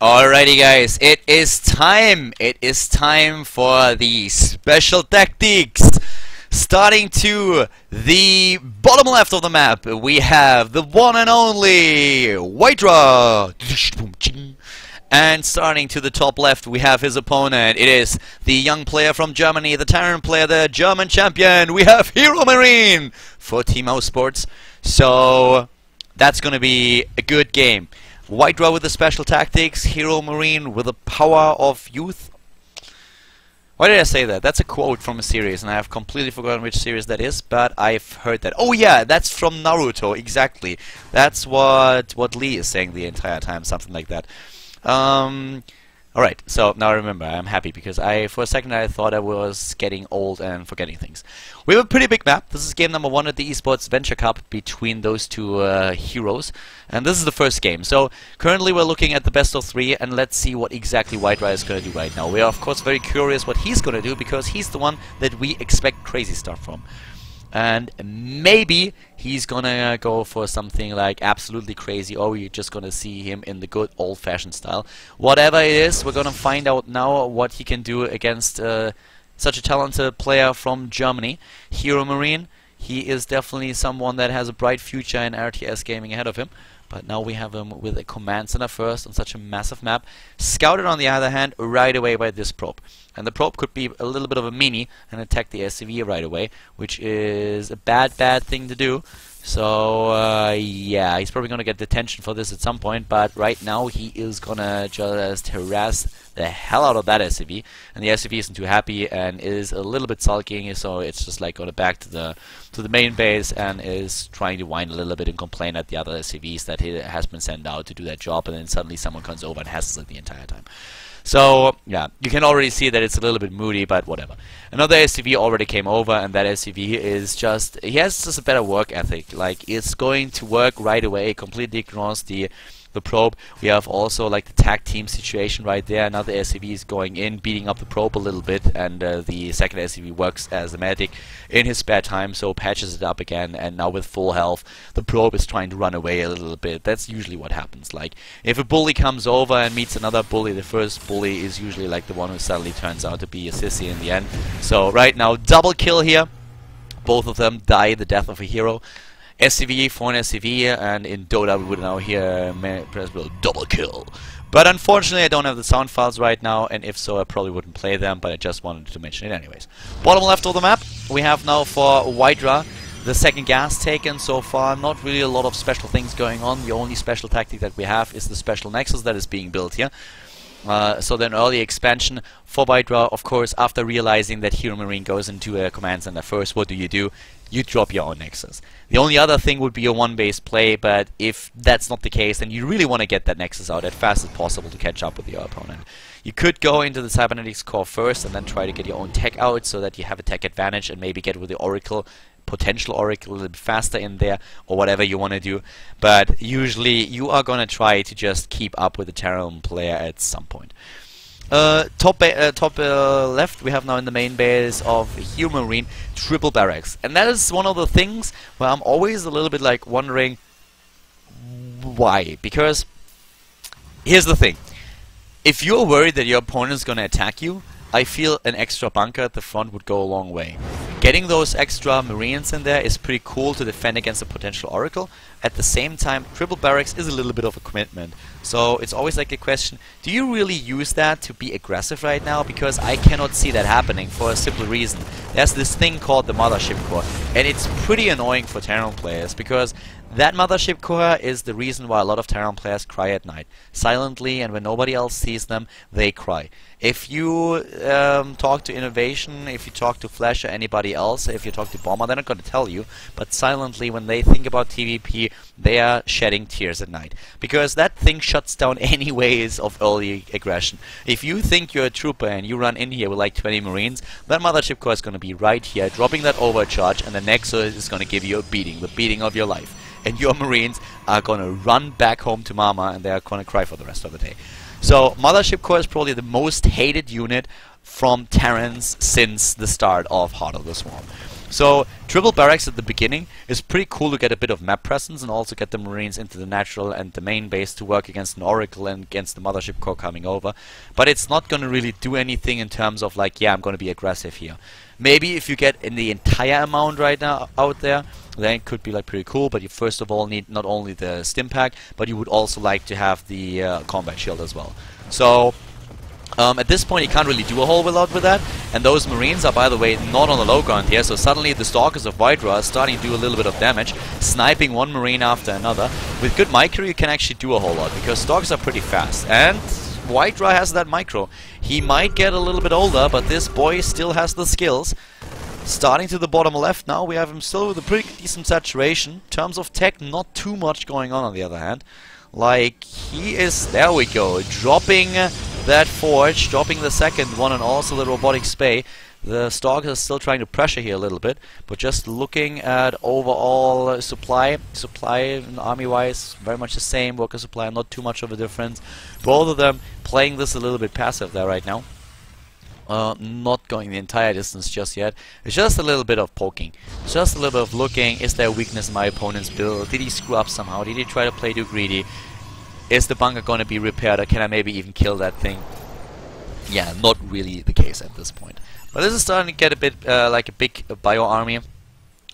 Alrighty guys, it is time! It is time for the special tactics! Starting to the bottom left of the map, we have the one and only Hydra! And starting to the top left, we have his opponent. It is the young player from Germany, the Terran player, the German champion. We have HeroMarine for Team O Sports. So that's gonna be a good game. Hydra with the special tactics, HeroMarine with the power of youth. Why did I say that? That's a quote from a series, and I have completely forgotten which series that is, but I've heard that. Oh yeah, that's from Naruto, exactly. That's what Lee is saying the entire time, something like that. Alright, so now I remember. I'm happy because for a second I thought I was getting old and forgetting things. We have a pretty big map. This is game number 1 at the Esports Venture Cup between those two heroes. And this is the first game. So currently we're looking at the best of 3, and let's see what exactly Hydra is going to do right now. We are of course very curious what he's going to do, because he's the one that we expect crazy stuff from. And maybe he's gonna go for something like absolutely crazy, or we're just gonna see him in the good old-fashioned style. Whatever it is, we're gonna find out now what he can do against such a talented player from Germany, HeroMarine. He is definitely someone that has a bright future in RTS gaming ahead of him. But now we have him with a command center first on such a massive map. Scouted on the other hand right away by this probe. And the probe could be a little bit of a meanie and attack the SCV right away, which is a bad thing to do. So yeah, he's probably gonna get detention for this at some point, but right now he is gonna just harass the hell out of that SCV, and the SCV isn't too happy and is a little bit sulking, so it's just like going back to the main base and is trying to whine a little bit and complain at the other SCVs that he has been sent out to do that job, and then suddenly someone comes over and hassles it the entire time. So yeah, you can already see that it's a little bit moody, but whatever. Another SCV already came over, and that SCV is just, he has just a better work ethic. Like, it's going to work right away, completely ignores the probe. We have also like the tag team situation right there. Another SCV is going in, beating up the probe a little bit, and the second SCV works as a medic in his spare time, so patches it up again, and now with full health, the probe is trying to run away a little bit. That's usually what happens. Like, if a bully comes over and meets another bully, the first bully is usually like the one who suddenly turns out to be a sissy in the end. So right now, double kill here. Both of them die the death of a hero. SCV for an SCV, and in Dota we would now hear double kill. But unfortunately I don't have the sound files right now, and if so I probably wouldn't play them, but I just wanted to mention it anyways. Bottom left of the map, we have now for Hydra the second gas taken so far. Not really a lot of special things going on. The only special tactic that we have is the special nexus that is being built here. So then early expansion for Hydra, of course, after realizing that HeroMarine goes into a command center first, what do? You drop your own nexus. The only other thing would be a one-base play, but if that's not the case, then you really want to get that nexus out as fast as possible to catch up with your opponent. You could go into the cybernetics core first and then try to get your own tech out so that you have a tech advantage, and maybe get with the oracle, potential oracle, a little bit faster in there, or whatever you want to do. But usually you are going to try to just keep up with the Terran player at some point. Top left, we have now in the main base of HeroMarine triple barracks, and that is one of the things where I'm always a little bit like wondering why. Because here's the thing: if you're worried that your opponent is going to attack you, I feel an extra bunker at the front would go a long way. Getting those extra Marines in there is pretty cool to defend against a potential Oracle. At the same time, triple barracks is a little bit of a commitment. So it's always like a question, do you really use that to be aggressive right now? Because I cannot see that happening for a simple reason. There's this thing called the Mothership Core, and it's pretty annoying for Terran players, because that Mothership Core is the reason why a lot of Terran players cry at night. Silently, and when nobody else sees them, they cry. If you talk to Innovation, if you talk to Flash or anybody else, if you talk to Bomber, they're not going to tell you, but silently, when they think about TVP, they are shedding tears at night. Because that thing shuts down any ways of early aggression. If you think you're a trooper and you run in here with like 20 Marines, that Mothership Core is going to be right here, dropping that overcharge, and the Nexus is going to give you a beating, the beating of your life. And your Marines are going to run back home to Mama, and they are going to cry for the rest of the day. So Mothership Core is probably the most hated unit from Terrans since the start of Heart of the Swarm. So triple barracks at the beginning is pretty cool to get a bit of map presence and also get the Marines into the natural and the main base to work against an Oracle and against the Mothership Core coming over. But it's not going to really do anything in terms of like, yeah, I'm going to be aggressive here. Maybe if you get in the entire amount right now out there, then it could be like pretty cool, but you first of all need not only the stim pack, but you would also like to have the combat shield as well. So at this point, you can't really do a whole lot with that, and those Marines are, by the way, not on the low ground here, so suddenly the Stalkers of Hydra are starting to do a little bit of damage, sniping one Marine after another. With good micro, you can actually do a whole lot, because Stalkers are pretty fast, and Hydra has that micro. He might get a little bit older, but this boy still has the skills. Starting to the bottom left now, we have him still with a pretty decent saturation. In terms of tech, not too much going on the other hand. Like, he is, there we go, dropping that forge, dropping the second one, and also the robotic spay. The Stalkers are still trying to pressure here a little bit, but just looking at overall supply army-wise, very much the same. Worker supply, not too much of a difference. Both of them playing this a little bit passive there right now. Not going the entire distance just yet. It's just a little bit of poking. Just a little bit of looking. Is there a weakness in my opponent's build? Did he screw up somehow? Did he try to play too greedy? Is the bunker going to be repaired, or can I maybe even kill that thing? Yeah, not really the case at this point. But this is starting to get a bit like a big bio army.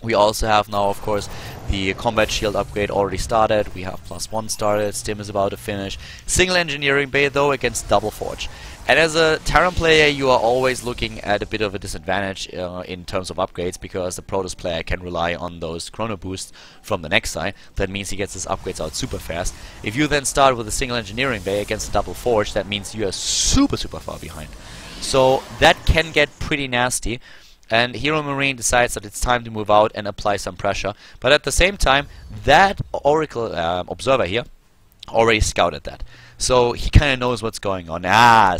We also have now, of course, the combat shield upgrade already started. We have +1 started. Stim is about to finish. Single engineering bay though against double forge. And as a Terran player, you are always looking at a bit of a disadvantage in terms of upgrades, because the Protoss player can rely on those chrono boosts from the next side. That means he gets his upgrades out super fast. If you then start with a single engineering bay against a double forge, that means you are super far behind. So that can get pretty nasty. And HeroMarine decides that it's time to move out and apply some pressure. But at the same time, that Oracle observer here already scouted that. So he kind of knows what's going on.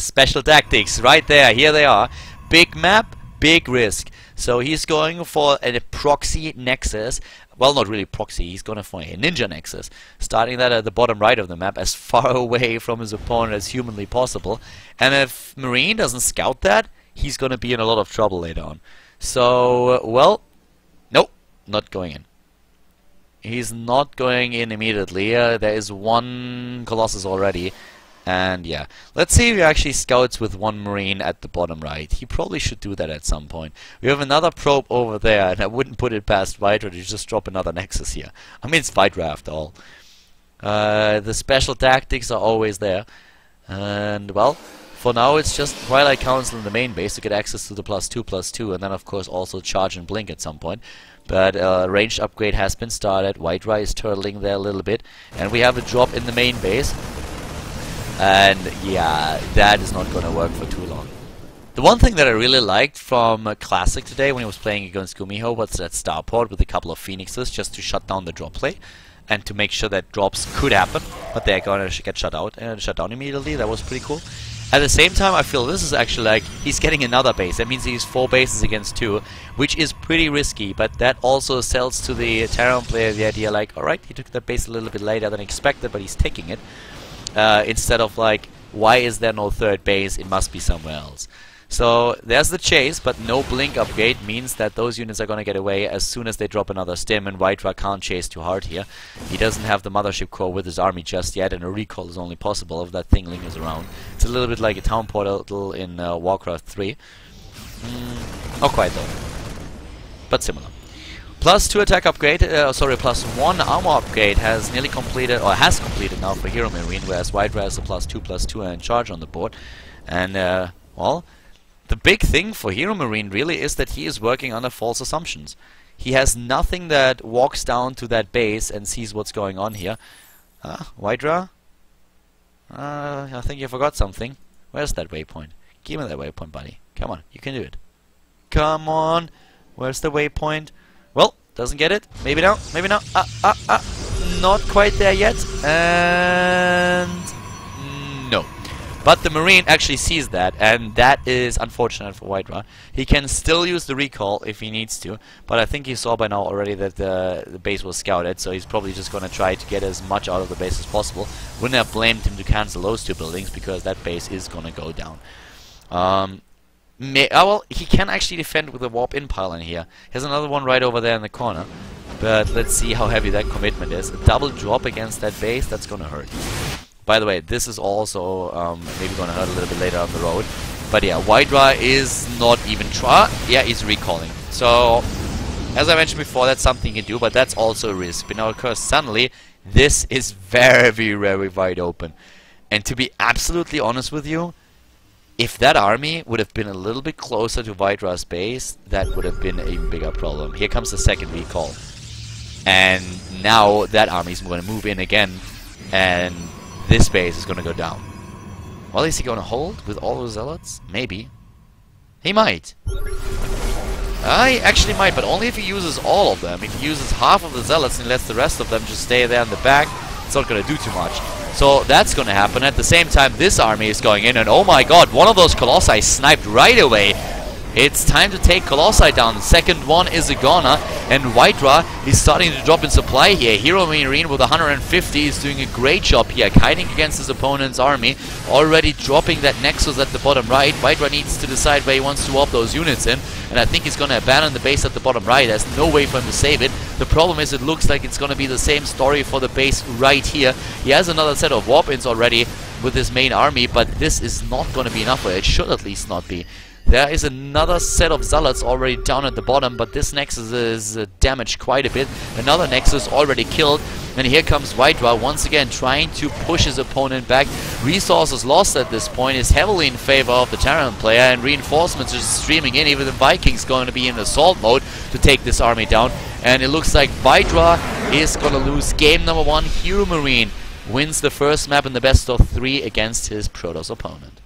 Special tactics, right there. Here they are. Big map, big risk. So he's going for a proxy nexus. Well, not really proxy. He's going for a ninja nexus. Starting that at the bottom right of the map, as far away from his opponent as humanly possible. And if Marine doesn't scout that, he's going to be in a lot of trouble later on. So, well, nope, not going in. He's not going in immediately. There is one Colossus already. And yeah, let's see if he actually scouts with one Marine at the bottom right. He probably should do that at some point. We have another probe over there, and I wouldn't put it past Hydra to just drop another Nexus here. I mean, it's Hydra after all. The special tactics are always there. And, well, for now it's just Twilight Council in the main base to get access to the +2/+2, and then of course also charge and blink at some point. But ranged upgrade has been started. Hydra is turtling there a little bit, and we have a drop in the main base. And yeah, that is not going to work for too long. The one thing that I really liked from Classic today when he was playing against Gumiho was that starport with a couple of Phoenixes just to shut down the drop play and to make sure that drops could happen, but they're going to get shut down immediately. That was pretty cool. At the same time, I feel this is actually like he's getting another base. That means he's 4 bases against 2, which is pretty risky, but that also sells to the Terran player the idea like, alright, he took that base a little bit later than expected, but he's taking it. Instead of like, why is there no third base? It must be somewhere else. So there's the chase, but no blink upgrade means that those units are going to get away as soon as they drop another stim, and Hydra can't chase too hard here. He doesn't have the Mothership Core with his army just yet, and a recall is only possible if that thing lingers around. It's a little bit like a town portal in Warcraft 3. Not quite though, but similar. +2 attack upgrade, +1 armor upgrade has nearly completed, or has completed now for HeroMarine, whereas Hydra has a +2/+2 and charge on the board. And, well, the big thing for HeroMarine really is that he is working under false assumptions. He has nothing that walks down to that base and sees what's going on here. Hydra? I think you forgot something. Where's that waypoint? Give me that waypoint, buddy. Come on, you can do it. Come on! Where's the waypoint? Well, doesn't get it. Maybe now, maybe now. Not quite there yet. And no. But the Marine actually sees that, and that is unfortunate for Hydra. He can still use the recall if he needs to, but I think he saw by now already that the base was scouted, so he's probably just going to try to get as much out of the base as possible. Wouldn't have blamed him to cancel those 2 buildings, because that base is going to go down. well, he can actually defend with a warp in pylon here. He has another one right over there in the corner. But let's see how heavy that commitment is. A double drop against that base, that's gonna hurt. By the way, this is also maybe gonna hurt a little bit later on the road. But yeah, Hydra is not even yeah, he's recalling. So, as I mentioned before, that's something you can do, but that's also a risk. But now, of course, suddenly, this is very, very wide open. And to be absolutely honest with you, if that army would have been a little bit closer to Hydra's base, that would have been a bigger problem. Here comes the second recall. And now that army is going to move in again, and this base is going to go down. Well, is he going to hold with all those zealots? Maybe. He might. I actually might, but only if he uses all of them. If he uses half of the zealots and lets the rest of them just stay there in the back, it's not going to do too much. So that's going to happen. At the same time, this army is going in, and oh my god, one of those Colossi sniped right away. It's time to take Colossi down. The second one is a goner, and Hydra is starting to drop in supply here. HeroMarine with 150 is doing a great job here, kiting against his opponent's army, already dropping that Nexus at the bottom right. Hydra needs to decide where he wants to warp those units in, and I think he's going to abandon the base at the bottom right. There's no way for him to save it. The problem is it looks like it's going to be the same story for the base right here. He has another set of warp-ins already with his main army, but this is not going to be enough for it. It should at least not be. There is another set of zealots already down at the bottom, but this Nexus is damaged quite a bit. Another Nexus already killed, and here comes Hydra once again trying to push his opponent back. Resources lost at this point is heavily in favor of the Terran player, and reinforcements are streaming in. Even the Vikings going to be in assault mode to take this army down, and it looks like Hydra is going to lose game number 1. HeroMarine wins the first map in the best of 3 against his Protoss opponent.